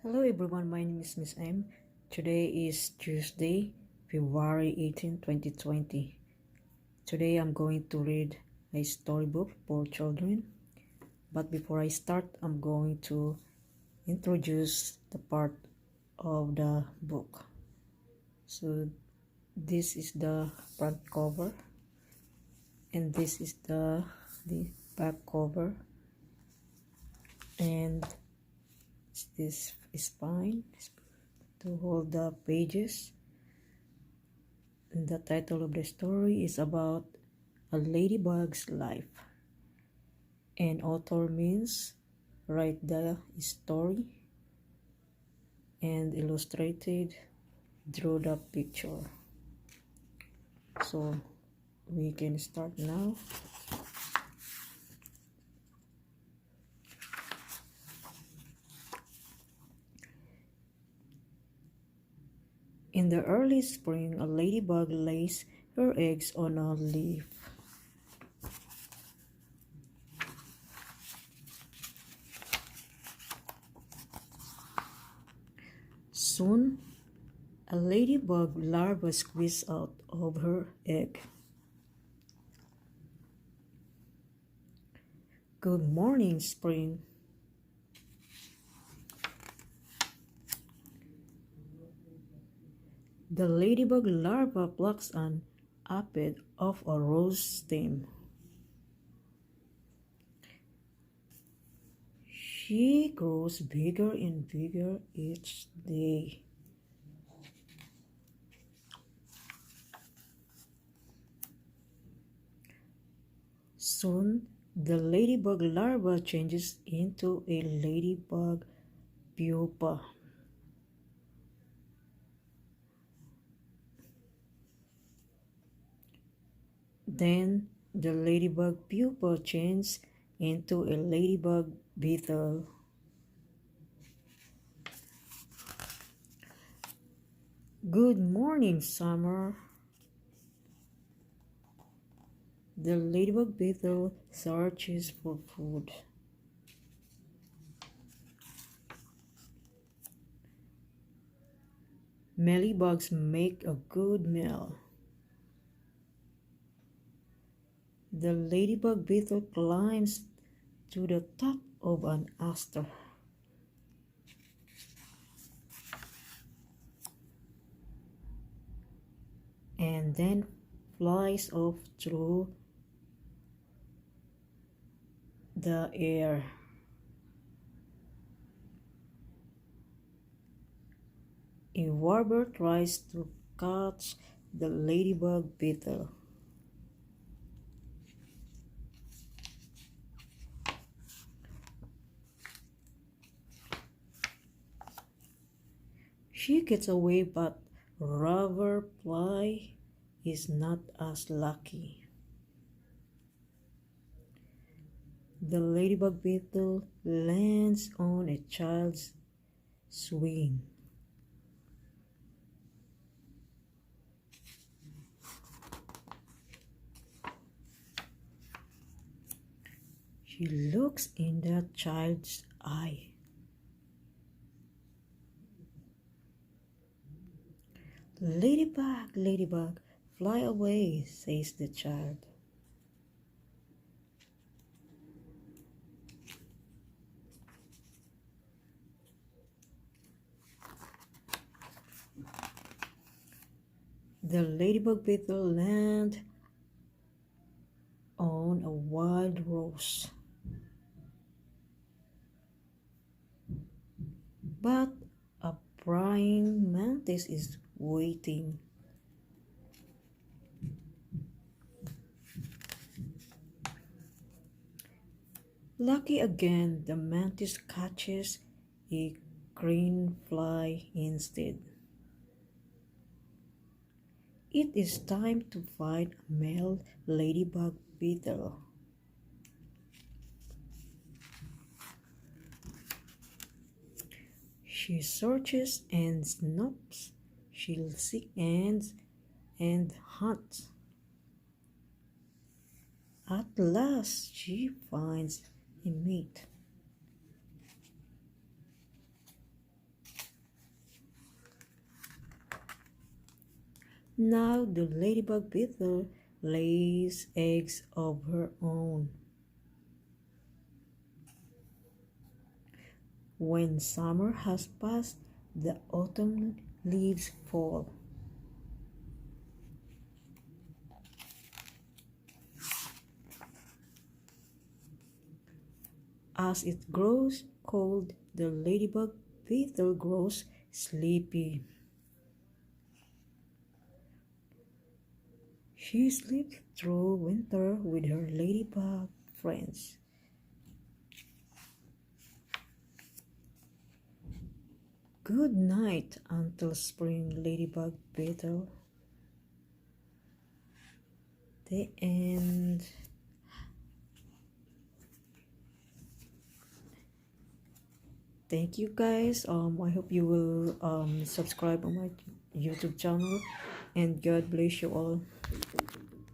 Hello everyone, my name is Miss M. Today is Tuesday, February 18, 2020. Today I'm going to read a storybook for children. But before I start, I'm going to introduce the part of the book. So this is the front cover and this is the back cover, and this is fine to hold the pages. The title of the story is about a ladybug's life, and author means write the story and illustrated, draw the picture. So we can start now. In the early spring, a ladybug lays her eggs on a leaf. Soon, a ladybug larva squeezes out of her egg. Good morning, spring. The ladybug larva plucks an apid off a rose stem. She grows bigger and bigger each day. Soon, the ladybug larva changes into a ladybug pupa. Then, the ladybug pupa changes into a ladybug beetle. Good morning, summer. The ladybug beetle searches for food. Mealybugs make a good meal. The ladybug beetle climbs to the top of an aster. And then flies off through the air. A warbler tries to catch the ladybug beetle. She gets away, but Fly is not as lucky. The ladybug beetle lands on a child's swing. She looks in the child's eye. Ladybug, ladybug, fly away, says the child. The ladybug beetle lands on a wild rose. But a praying mantis is waiting. Lucky again, the mantis catches a green fly instead. It is time to find a male ladybug beetle. She searches and snoops. She'll seek ends and hunts. At last, she finds a mate. Now the ladybug beetle lays eggs of her own. When summer has passed, the autumn leaves fall. As it grows cold, the ladybug beetle grows sleepy. She sleeps through winter with her ladybug friends. Good night until spring, ladybug beetle. The end. Thank you guys. I hope you will subscribe on my YouTube channel, and God bless you all.